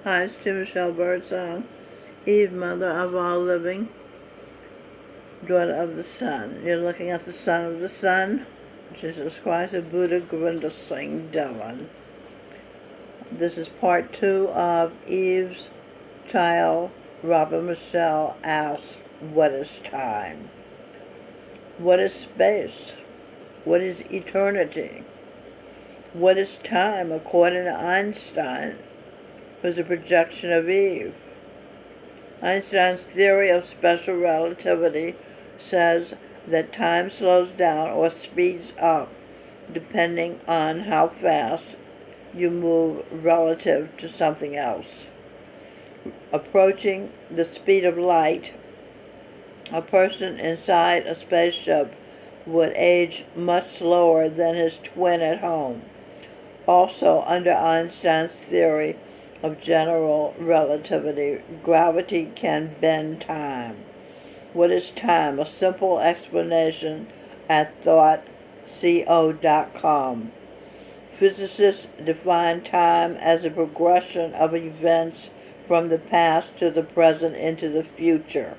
Hi, it's Tim Michelle Birdsong, Eve, mother of all living, daughter of the sun. You're looking at the son of the sun, Jesus Christ, the Buddha, Govinda Singh Dhawan. This is part 2 of Eve's child, Robert Michelle, asks, what is time? What is space? What is eternity? What is time, according to Einstein, was a projection of Eve. Einstein's theory of special relativity says that time slows down or speeds up depending on how fast you move relative to something else. Approaching the speed of light, a person inside a spaceship would age much slower than his twin at home. Also, under Einstein's theory of general relativity, gravity can bend time. What is time? A simple explanation at thoughtco.com. Physicists define time as a progression of events from the past to the present into the future.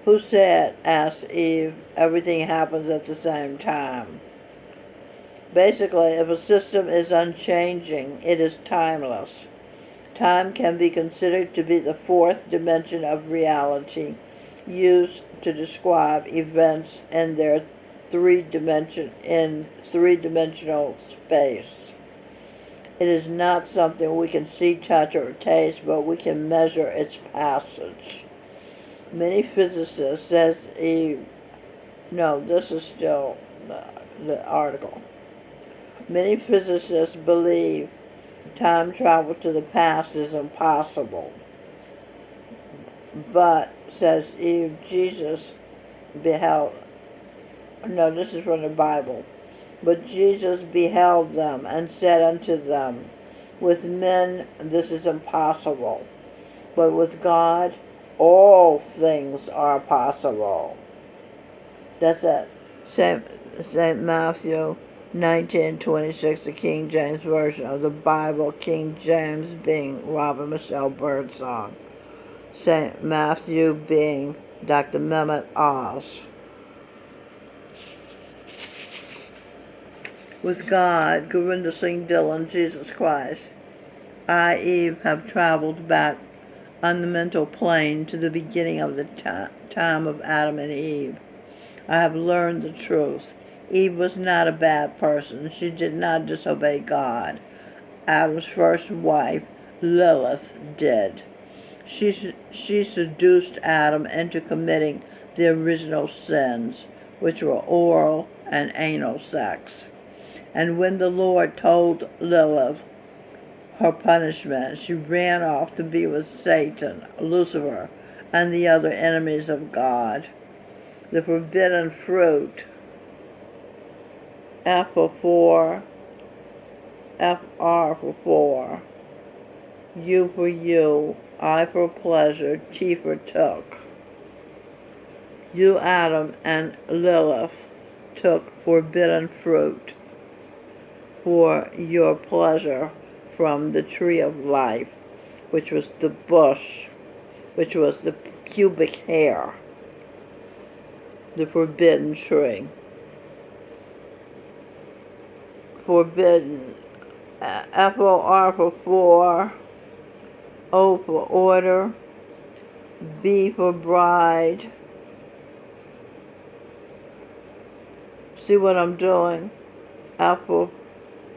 Who said, asked Eve, everything happens at the same time? Basically, if a system is unchanging, it is timeless. Time can be considered to be the fourth dimension of reality, used to describe events in their three-dimensional space. It is not something we can see, touch, or taste, but we can measure its passage. Many physicists says this is still the article. Many physicists believe time travel to the past is impossible. But, says Eve, Jesus beheld, this is from the Bible. But Jesus beheld them and said unto them, with men this is impossible, but with God all things are possible. That's at St. Matthew 19:26, the King James Version of the Bible, King James being Robert Michelle Birdsong, St. Matthew being Dr. Mehmet Oz. With God, Govinda Singh Dhawan, Jesus Christ, I, Eve, have traveled back on the mental plane to the beginning of the time of Adam and Eve. I have learned the truth. Eve was not a bad person. She did not disobey God. Adam's first wife, Lilith, did. She seduced Adam into committing the original sins, which were oral and anal sex. And when the Lord told Lilith her punishment, she ran off to be with Satan, Lucifer, and the other enemies of God. The forbidden fruit, F for 4, FR for 4, U for you, I for pleasure, T for took. You, Adam, and Lilith took forbidden fruit for your pleasure from the tree of life, which was the bush, which was the pubic hair, the forbidden tree. Forbidden, FOR for 4, O for order, B for bride. See what I'm doing? F for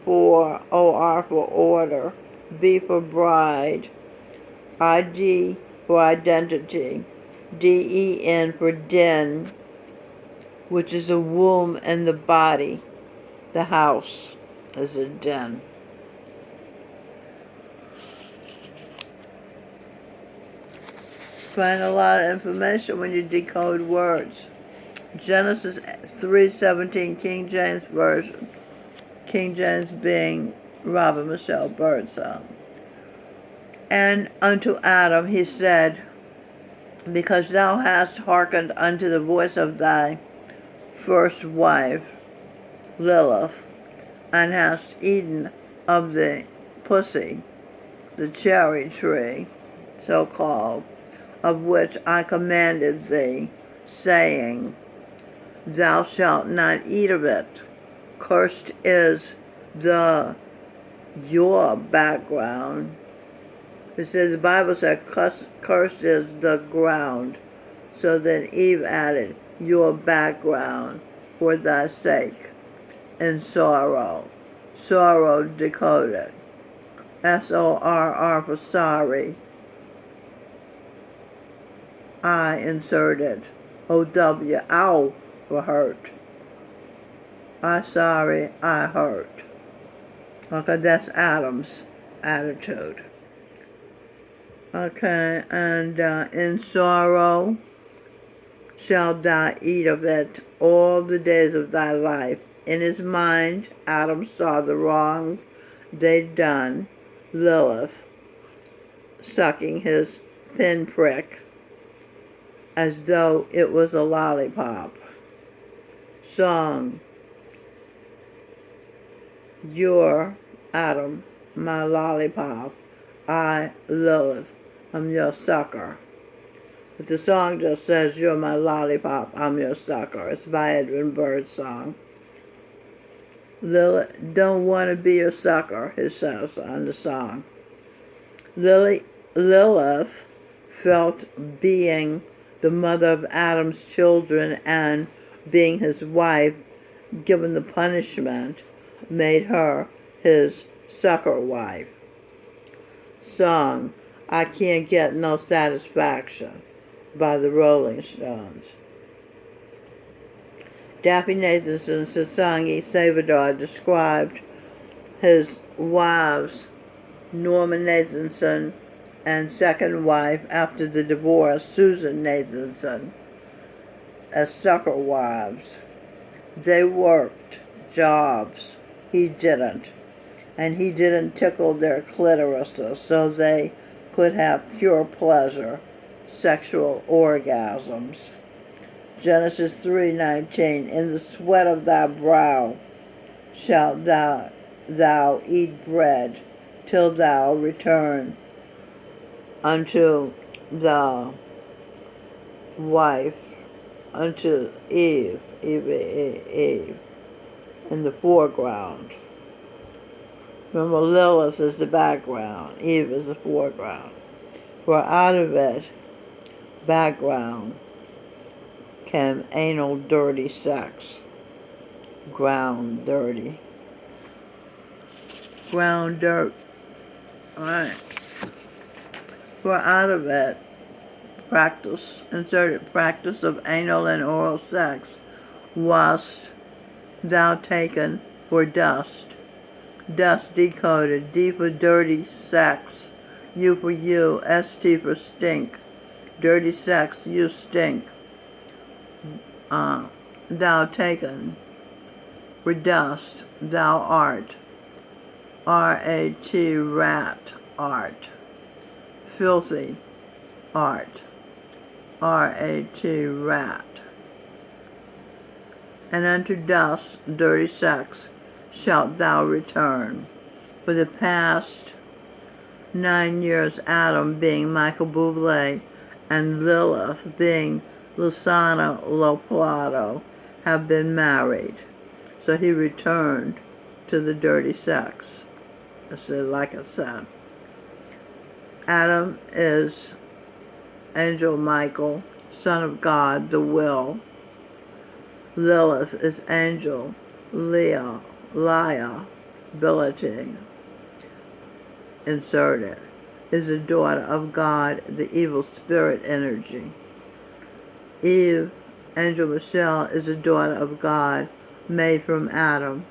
4, OR for order, B for bride, ID for identity, DEN for den, which is a womb in the body. The house is a den. Find a lot of information when you decode words. Genesis 3:17, King James Version. King James being Robert Michelle Birdsong. And unto Adam he said, because thou hast hearkened unto the voice of thy first wife, Lilith, and hast eaten of the pussy, the cherry tree, so called, of which I commanded thee, saying, Thou shalt not eat of it. Cursed is your background. It says, the Bible said, cursed is the ground. So then Eve added, your background for thy sake, in sorrow. Sorrow decoded. SORR for sorry. I inserted. OW, ow for hurt. I sorry, I hurt. Okay, that's Adam's attitude. Okay, and in sorrow shalt thou eat of it all the days of thy life. In his mind, Adam saw the wrong they'd done, Lilith sucking his pinprick as though it was a lollipop. Song, you're Adam, my lollipop. I, Lilith, I'm your sucker. But the song just says, you're my lollipop, I'm your sucker. It's by Edwin Birdsong. Lilith don't want to be your sucker, it says on the song. Lilith felt being the mother of Adam's children and being his wife, given the punishment, made her his sucker wife. Song, I Can't Get No Satisfaction, by the Rolling Stones. Daffy Nathanson's Sasangi Salvador described his wives, Norma Nathanson, and second wife after the divorce, Susan Nathanson, as sucker wives. They worked jobs. He didn't. And he didn't tickle their clitorises so they could have pure pleasure, sexual orgasms. Genesis 3:19, in the sweat of thy brow shalt thou eat bread till thou return unto the wife, unto Eve, in the foreground. Remember, Lilith is the background, Eve is the foreground. For out of it, background, came anal dirty sex. Ground dirty. Ground dirt. Alright. For out of it, inserted practice of anal and oral sex, wast thou taken for dust. Dust decoded, D for dirty sex, U for you, ST for stink. Dirty sex, you stink. Thou taken for dust, thou art. R-A-T, rat, art. Filthy, art. R-A-T, rat. And unto dust, dirty sex, shalt thou return. For the past 9 years, Adam being Michael Bublé and Lilith being Luciana Lopato have been married. So he returned to the dirty sex. Like I said, Adam is Angel Michael, son of God, the will. Lilith is Angel Leah, liability, inserted, is a daughter of God, the evil spirit energy. Eve, Angel Michelle, is a daughter of God, made from Adam.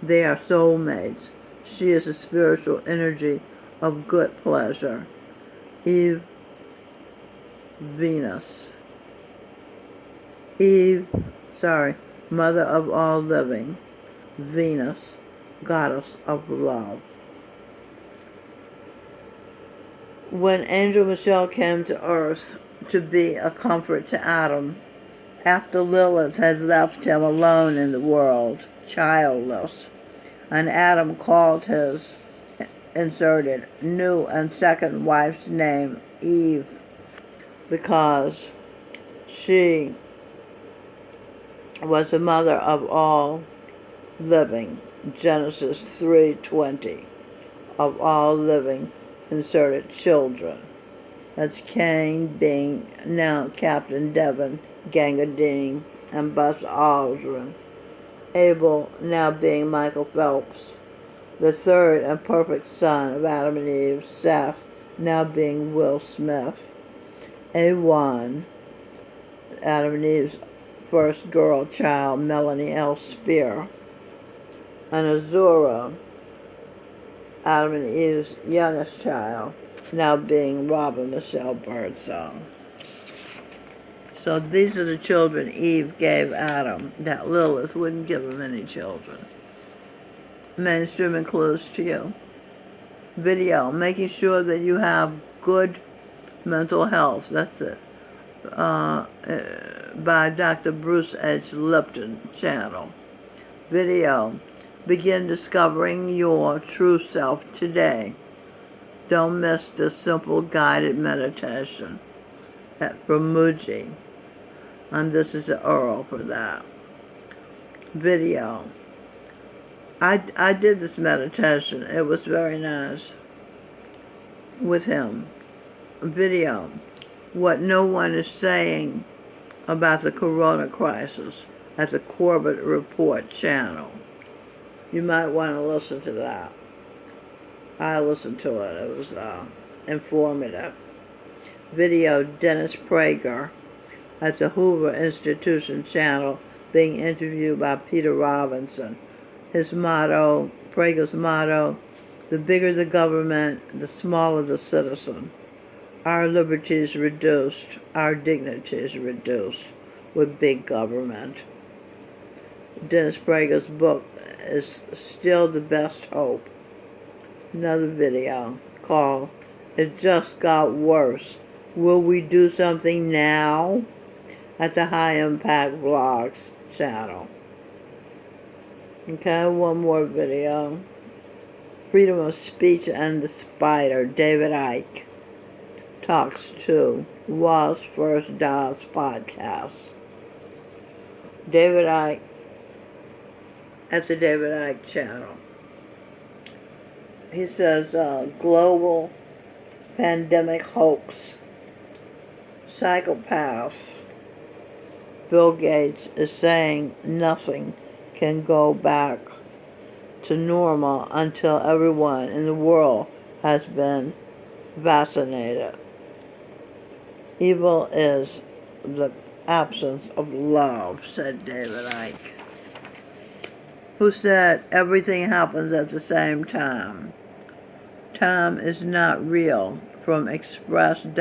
They are soulmates. She is a spiritual energy of good pleasure. Eve, Venus. Mother of all living. Venus, goddess of love. When Angel Michelle came to earth to be a comfort to Adam, after Lilith had left him alone in the world, childless, and Adam called his inserted, new and second wife's name, Eve, because she was the mother of all living. Genesis 3:20. Of all living, inserted children. That's Cain being now Captain Devon Gangadine and Buzz Aldrin. Abel now being Michael Phelps. The third and perfect son of Adam and Eve, Seth, now being Will Smith. A1, Adam and Eve's first girl child, Melanie L. Spear. And Azura, Adam and Eve's youngest child, now being Robin Michelle Birdsong. So these are the children Eve gave Adam that Lilith wouldn't give him any children. Mainstream includes to you. Video, making sure that you have good mental health. That's it. By Dr. Bruce H. Lipton channel. Video, begin discovering your true self today. Don't miss this simple guided meditation from Muji. And this is the URL for that. Video. I did this meditation. It was very nice with him. Video. What no one is saying about the corona crisis at the Corbett Report channel. You might want to listen to that. I listened to it. It was informative. Video, Dennis Prager at the Hoover Institution channel being interviewed by Peter Robinson. His motto, Prager's motto, the bigger the government, the smaller the citizen. Our liberties reduced, our dignities reduced with big government. Dennis Prager's book is Still the Best Hope. Another video called It Just Got Worse. Will we do something now? At the High Impact Vlogs channel. Okay, one more video. Freedom of Speech and the Spider, David Icke. Talks to Was First Does podcast. David Icke at the David Icke channel. He says global pandemic hoax. Psychopath. Bill Gates is saying nothing can go back to normal until everyone in the world has been vaccinated. Evil is the absence of love, said David Icke, who said everything happens at the same time. Time is not real, from express.co.uk.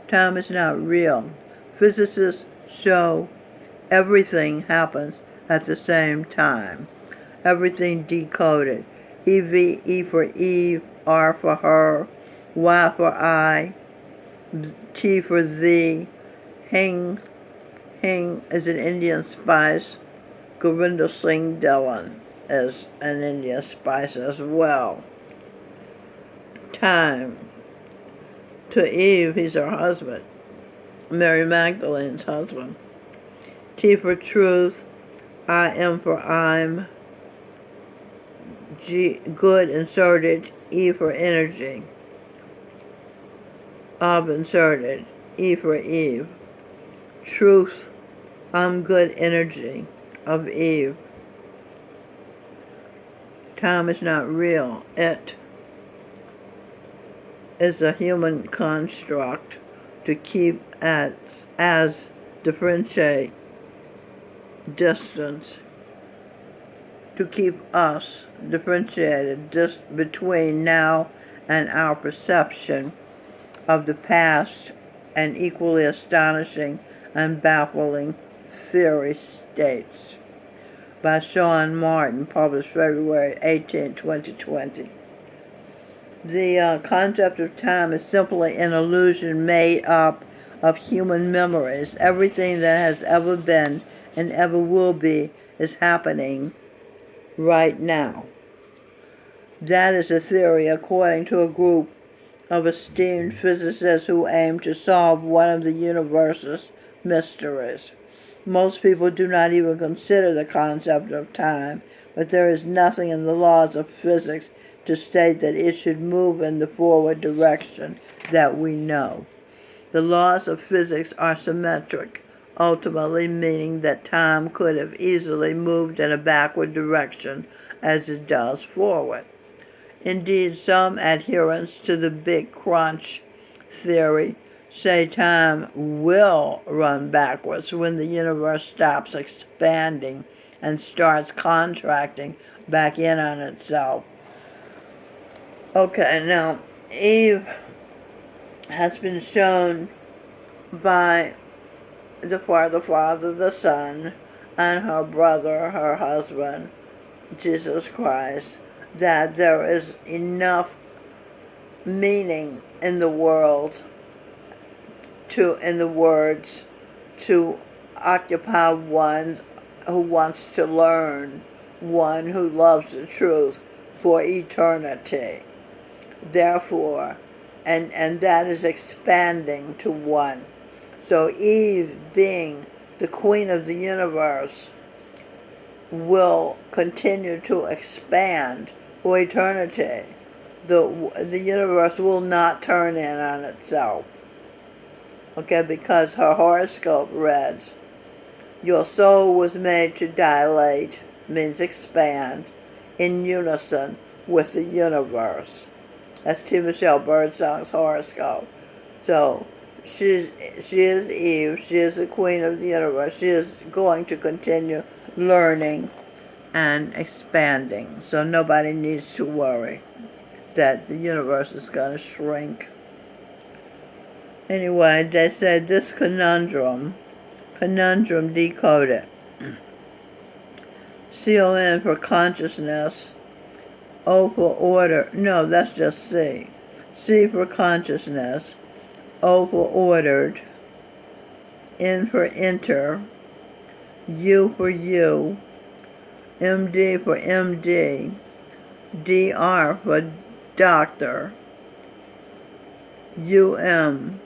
Time is not real. Physicists show everything happens at the same time. Everything decoded. E for Eve, R for her, Y for I, T for Z. Hing is an Indian spice. Govinda Singh Dhillon is an Indian spice as well. Time. To Eve, he's her husband. Mary Magdalene's husband. T for truth. I am for I'm. G, good inserted. E for energy. Of inserted. E for Eve. Truth. I'm good energy. Of Eve. Time is not real. It is a human construct to keep as differentiate distance, to keep us differentiated just between now and our perception of the past, an equally astonishing and baffling theory states. By Sean Martin, published February 18, 2020. The concept of time is simply an illusion made up of human memories. Everything that has ever been and ever will be is happening right now. That is a theory according to a group of esteemed physicists who aim to solve one of the universe's mysteries. Most people do not even consider the concept of time, but there is nothing in the laws of physics to state that it should move in the forward direction that we know. The laws of physics are symmetric, ultimately meaning that time could have easily moved in a backward direction as it does forward. Indeed, some adherents to the Big Crunch theory say time will run backwards when the universe stops expanding and starts contracting back in on itself. Okay, now, Eve has been shown by the Father, the Son, and her brother, her husband, Jesus Christ, that there is enough meaning in the world in the words to occupy one who wants to learn, one who loves the truth for eternity. Therefore, and that is expanding to one. So Eve, being the queen of the universe, will continue to expand for eternity. The universe will not turn in on itself. Okay, because her horoscope reads, your soul was made to dilate, means expand, in unison with the universe. That's T. Michelle Birdsong's horoscope. So she is Eve. She is the queen of the universe. She is going to continue learning and expanding. So nobody needs to worry that the universe is going to shrink. Anyway, they said this conundrum decoded. CON for consciousness, O for order, no, that's just C. C for consciousness, O for ordered, N for enter, U for you, MD for MD, DR for doctor, UM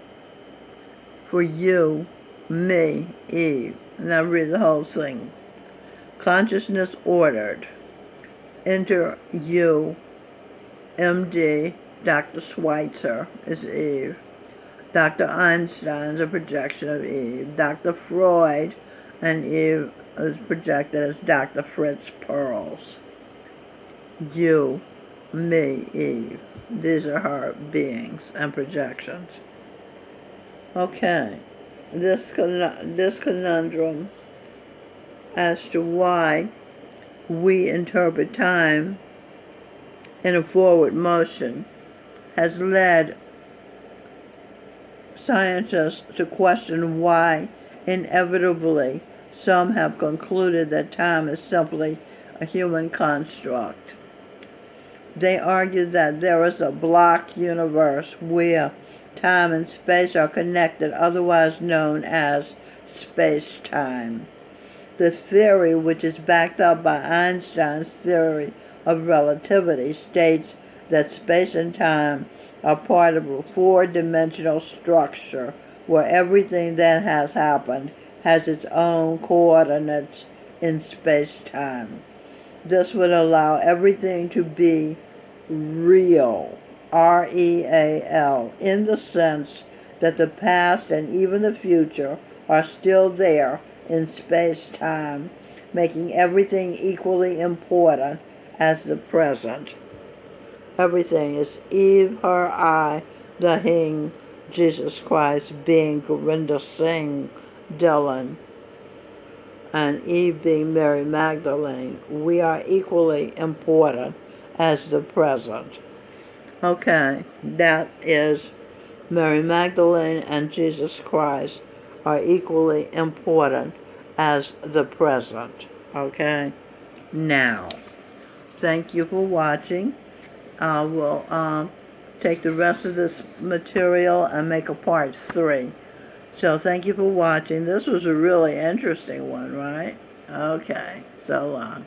for you, me, Eve. And I read the whole thing. Consciousness ordered. Enter you, MD, Dr. Schweitzer is Eve. Dr. Einstein's a projection of Eve. Dr. Freud and Eve is projected as Dr. Fritz Perls. You, me, Eve. These are her beings and projections. Okay, this conundrum as to why we interpret time in a forward motion has led scientists to question why, inevitably, some have concluded that time is simply a human construct. They argue that there is a block universe where time and space are connected, otherwise known as space-time. The theory, which is backed up by Einstein's theory of relativity, states that space and time are part of a four-dimensional structure where everything that has happened has its own coordinates in space-time. This would allow everything to be real, R-E-A-L, in the sense that the past and even the future are still there in space-time, making everything equally important as the present. Everything is Eve, her, I, the Hing, Jesus Christ, being Gurinder Singh, Dylan, and Eve being Mary Magdalene. We are equally important as the present. Okay, that is Mary Magdalene and Jesus Christ are equally important as the present. Okay? Now, thank you for watching. I will take the rest of this material and make a part 3. So thank you for watching. This was a really interesting one, right? Okay, so long.